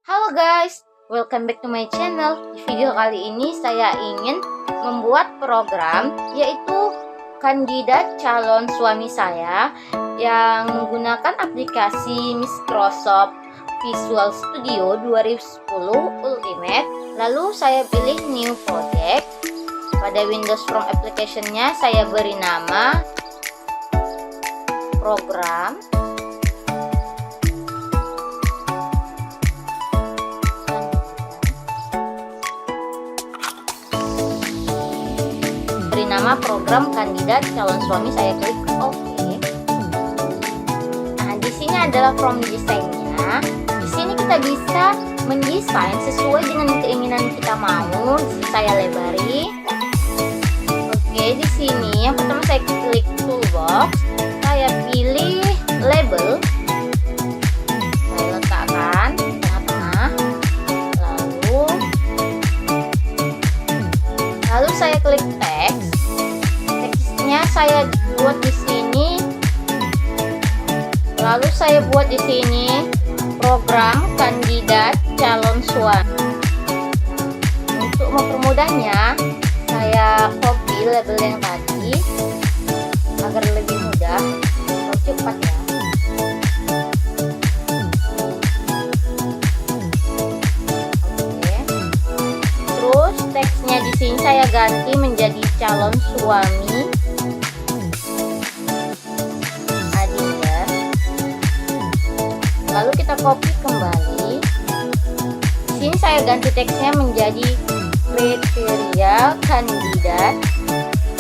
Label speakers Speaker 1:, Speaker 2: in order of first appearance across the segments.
Speaker 1: Halo guys, welcome back to my channel. Di video kali ini saya ingin membuat program yaitu kandidat calon suami saya yang menggunakan aplikasi Microsoft Visual Studio 2010 Ultimate. Lalu saya pilih new project. Pada Windows from application-nya saya beri nama program. Beri nama program kandidat calon suami, saya klik OK. Nah, di sini adalah from desainnya. Di sini kita bisa mendesain sesuai dengan keinginan kita mau. Saya lebari. Oke, di sini yang pertama saya klik toolbox. Saya pilih label. Saya letakkan tengah-tengah. Lalu saya klik teks. Teksnya saya buat di sini. Lalu saya buat di sini program kandidat calon suami. Untuk mempermudahnya, saya copy label yang tadi agar lebih mudah atau cepat ya. Teksnya di sini saya ganti menjadi calon suami Adinda. Lalu kita copy kembali. Di sini saya ganti teksnya menjadi kriteria kandidat.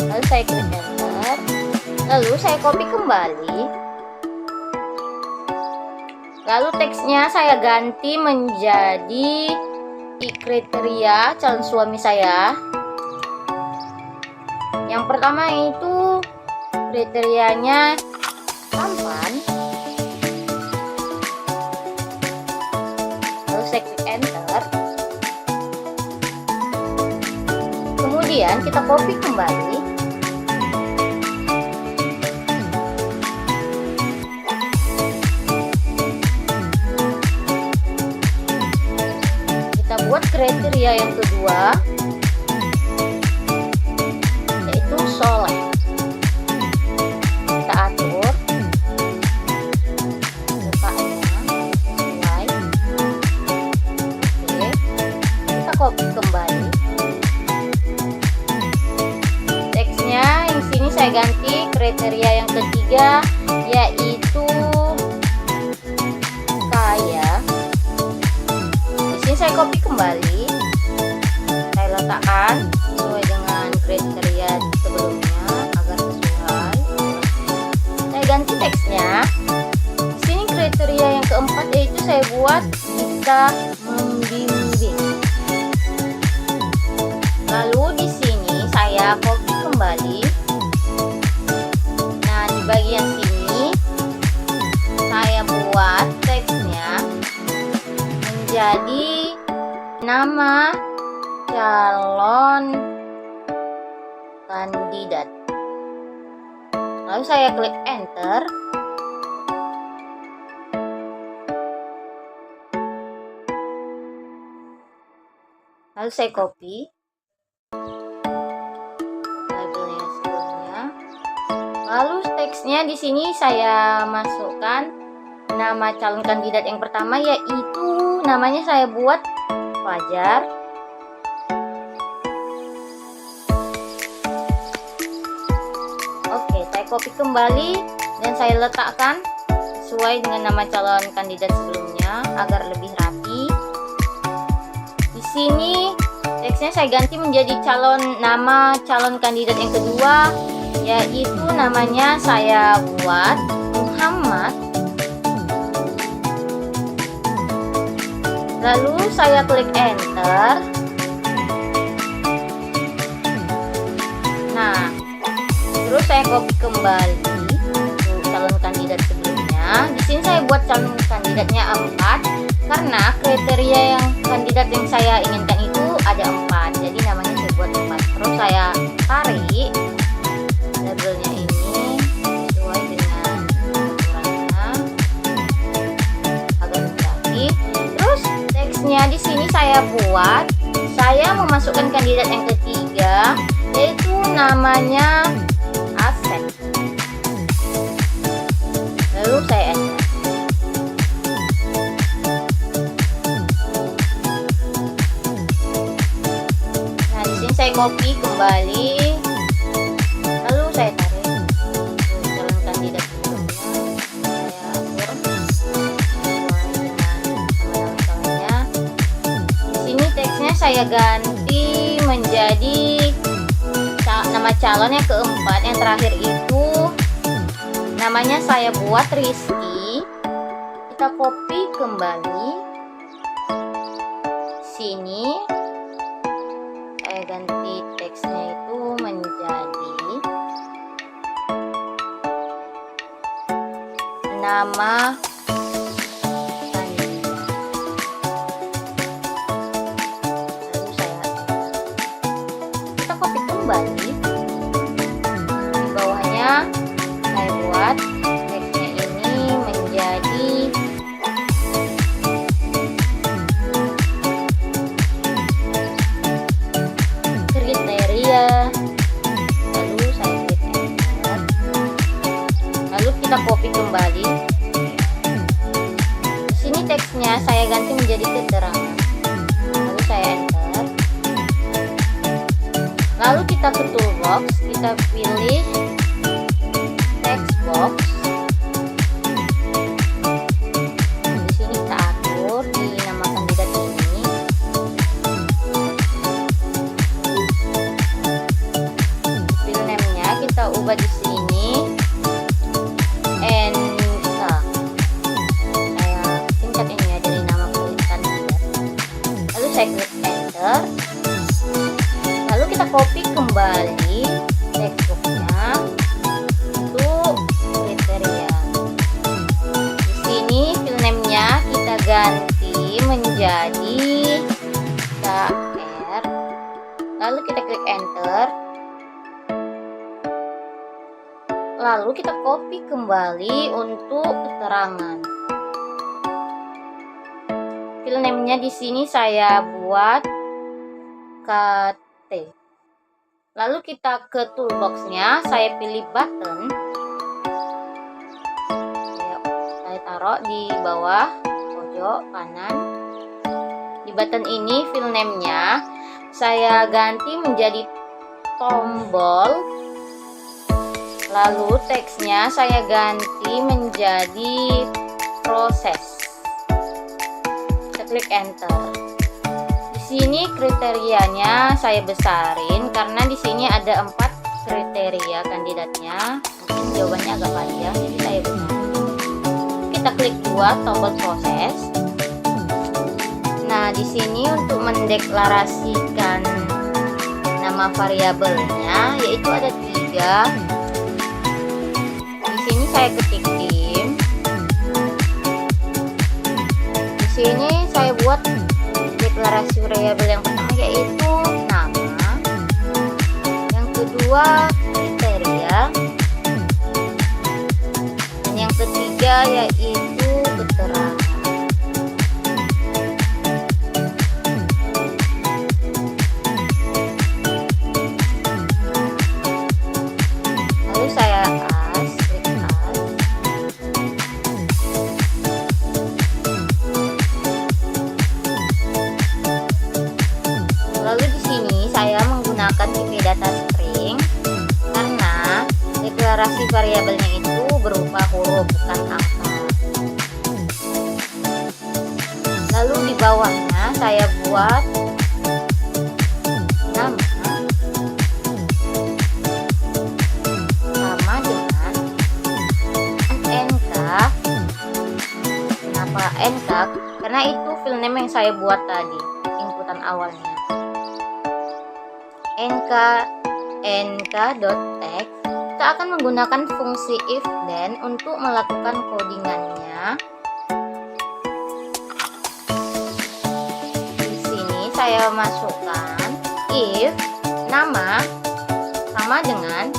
Speaker 1: Lalu saya klik enter. Lalu saya copy kembali. Lalu teksnya saya ganti menjadi kriteria calon suami saya. Yang pertama itu kriterianya tampan. Lalu saya klik enter. Kemudian kita copy kembali. Buat kriteria yang kedua, yaitu soleh. Kita atur letaknya sesuai. Oke, kita copy kembali. Teksnya yang sini saya ganti kriteria yang ketiga, yaitu kaya. Saya copy kembali, saya letakkan sesuai dengan kriteria sebelumnya agar sesuai. Saya ganti teksnya. Di sini kriteria yang keempat yaitu saya buat bisa membimbing. Lalu di sini saya copy kembali. Nah, di bagian sini saya buat teksnya menjadi nama calon kandidat. Lalu saya klik enter. Lalu saya copy labelnya sebelumnya. Lalu teksnya di sini saya masukkan nama calon kandidat yang pertama, yaitu namanya saya buat Fajar. Oke, saya copy kembali dan saya letakkan sesuai dengan nama calon kandidat sebelumnya agar lebih rapi. Di sini teksnya saya ganti menjadi nama calon kandidat yang kedua, yaitu namanya saya buat Muhammad. Lalu saya klik enter. Nah, terus saya copy kembali untuk calon kandidat sebelumnya. Di sini saya buat calon kandidatnya 4 karena kriteria yang kandidat yang saya inginkan itu ada 4. Jadi namanya saya buat 4. Terus saya tarik labelnya ini sesuai dengan ukurannya agar rapi. Terus saya buat, saya memasukkan kandidat yang ketiga, yaitu namanya Asep. Lalu saya enter. Nah, di sini saya copy kembali, lalu saya tarik calon kandidat berikutnya. Saya atur sesuai dengan nama calonnya. Di sini teksnya saya ganti menjadi nama calon yang keempat, yang terakhir itu namanya saya buat Rizky. Kita copy kembali. Sini saya ganti teksnya itu menjadi nama kandidat. Lalu saya kita copy kembali. Di bawahnya saya buat teksnya ini menjadi kriteria. Lalu saya klik enter. Lalu kita copy kembali. Di sini teksnya saya ganti menjadi keterangan. Lalu saya enter. Lalu kita ke toolbox, kita pilih text box. Di sini kita atur di nama kandidat ini. File name-nya kita ubah di sini NK. Saya singkat ini ya dari nama kandidat. Lalu saya klik enter. Lalu kita copy kembali textbooknya untuk kriteria. Di sini file name-nya kita ganti menjadi KR. Lalu kita klik enter. Lalu kita copy kembali untuk keterangan. File name-nya di sini saya buat KT. Lalu kita ke toolbox-nya, saya pilih button. Saya taruh di bawah pojok kanan. Di button ini file name-nya saya ganti menjadi tombol. Lalu teksnya saya ganti menjadi proses. Kita klik enter. Di sini kriterianya saya besarin karena di sini ada 4 kriteria kandidatnya. Mungkin jawabannya agak panjang, jadi saya besarin. Kita klik 2 tombol proses. Nah, di sini untuk mendeklarasikan nama variabelnya yaitu ada 3. Di sini saya ketik tim. Di sini saya buat deklarasi variabel yang pertama yaitu nama, yang kedua kriteria, dan yang ketiga yaitu keterangan. Lalu saya klik as. Lalu di sini saya menggunakan tipe data string karena deklarasi variabelnya itu berupa huruf bukan angka. Lalu di bawahnya saya buat nama sama dengan NK. Kenapa NK? Karena itu file name yang saya buat tadi, inputan awalnya. nk.text. Kita akan menggunakan fungsi if then untuk melakukan codingannya. Di sini saya masukkan if nama sama dengan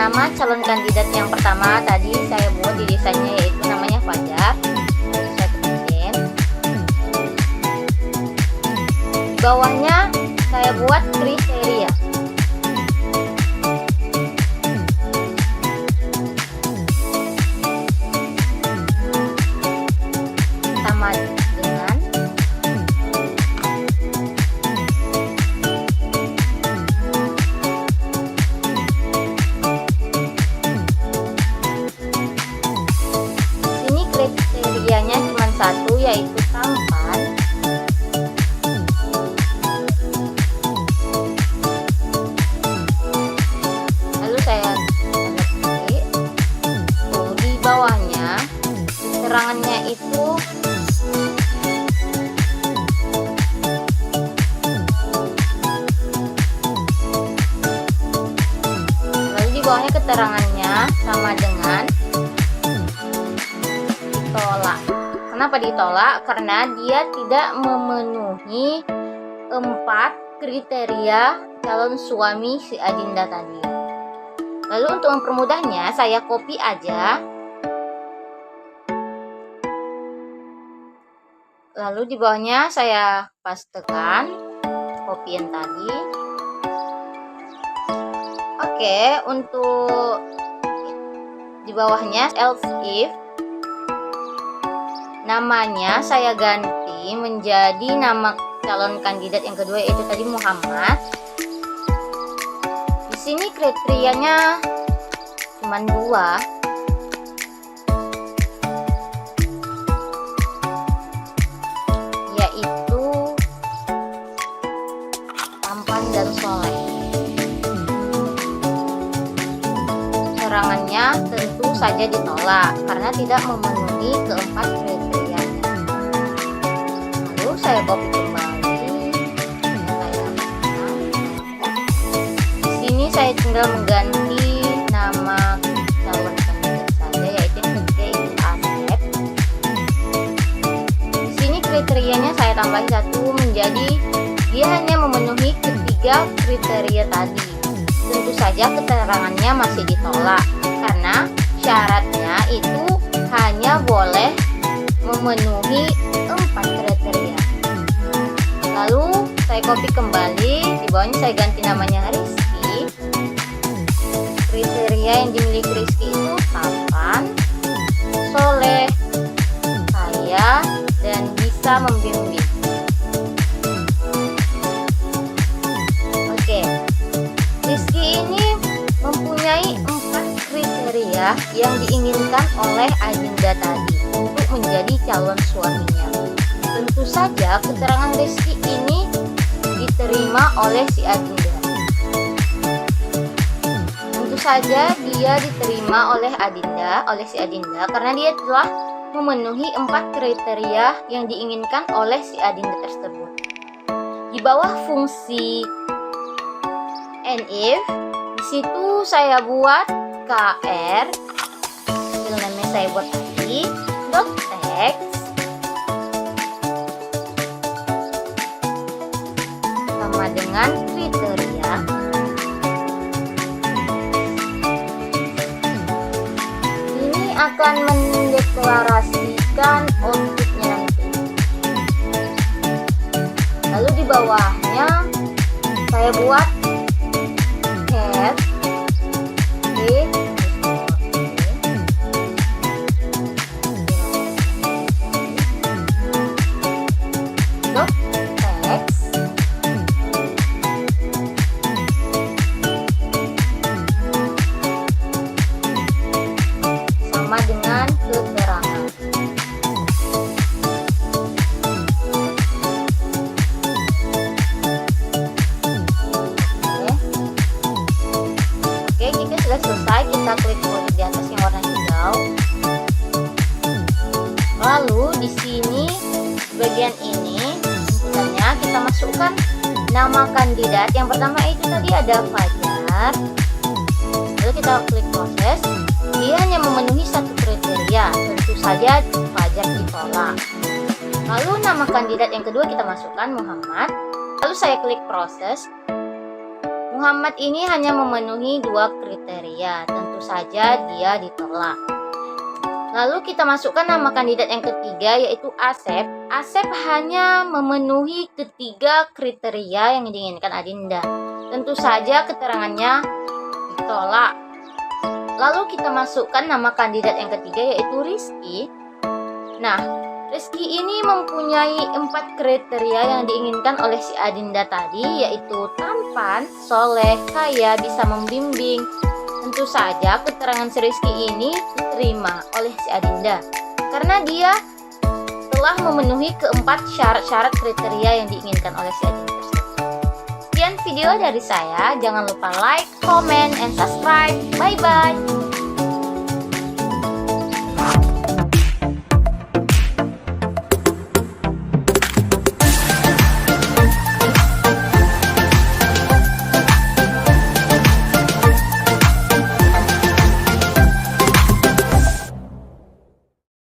Speaker 1: nama calon kandidat yang pertama tadi saya buat di desainnya, yaitu namanya Fajar. Saya ketikkan. Di bawahnya saya buat kriteria. Sama dengan sini kriterianya cuma satu, yaitu tampan. Lalu saya ketik. Di bawahnya keterangannya itu bawahnya keterangannya sama dengan ditolak. Kenapa ditolak? Karena dia tidak memenuhi 4 kriteria calon suami si Adinda tadi. Lalu untuk mempermudahnya saya copy aja. Lalu di bawahnya saya pastekan copy yang tadi. Oke, untuk di bawahnya else if, namanya saya ganti menjadi nama calon kandidat yang kedua, yaitu tadi Muhammad. Di sini kriterianya cuma 2, yaitu tampan dan soleh. Keterangannya tentu saja ditolak karena tidak memenuhi keempat kriterianya. Lalu saya copy kembali. Di sini saya tinggal mengganti nama calon kandidat saja, yaitu yang ketiga itu Asep. Di sini kriterianya saya tambahin 1 menjadi dia hanya memenuhi ketiga kriteria tadi. Tentu saja keterangannya masih ditolak karena syaratnya itu hanya boleh memenuhi 4 kriteria. Lalu saya copy kembali, di bawahnya saya ganti namanya Rizky. Kriteria yang dimiliki Rizky itu tampan, soleh, kaya, dan bisa membimbing. Rizky ini mempunyai 4 kriteria yang diinginkan oleh Adinda tadi untuk menjadi calon suaminya. Tentu saja keterangan Rizky ini diterima oleh si Adinda. Tentu saja dia diterima oleh si Adinda karena dia telah memenuhi 4 kriteria yang diinginkan oleh si Adinda tersebut. Di bawah fungsi and if, di situ saya buat kr, file name saya buat tadi, dot text sama dengan kriteria. Ini akan mendeklarasikan outputnya nanti. Lalu di bawahnya saya buat have dot text sama dengan keterangan. Jika sudah selesai, kita klik folder di atas yang warna hijau. Lalu di sini bagian ini inputannya kita masukkan nama kandidat. Yang pertama itu tadi ada Fajar. Lalu kita klik proses. Dia hanya memenuhi 1 kriteria, tentu saja Fajar ditolak. Lalu nama kandidat yang kedua kita masukkan Muhammad. Lalu saya klik proses. Muhammad ini hanya memenuhi 2 kriteria, tentu saja dia ditolak. Lalu kita masukkan nama kandidat yang ketiga, yaitu Asep. Asep hanya memenuhi ketiga kriteria yang diinginkan Adinda. Tentu saja keterangannya ditolak. Lalu kita masukkan nama kandidat yang ketiga, yaitu Rizky. Nah, Rizky ini mempunyai 4 kriteria yang diinginkan oleh si Adinda tadi, yaitu tampan, soleh, kaya, bisa membimbing. Tentu saja keterangan si Rizky ini diterima oleh si Adinda karena dia telah memenuhi keempat syarat-syarat kriteria yang diinginkan oleh si Adinda. Sekian video dari saya, jangan lupa like, comment, and subscribe. Bye-bye.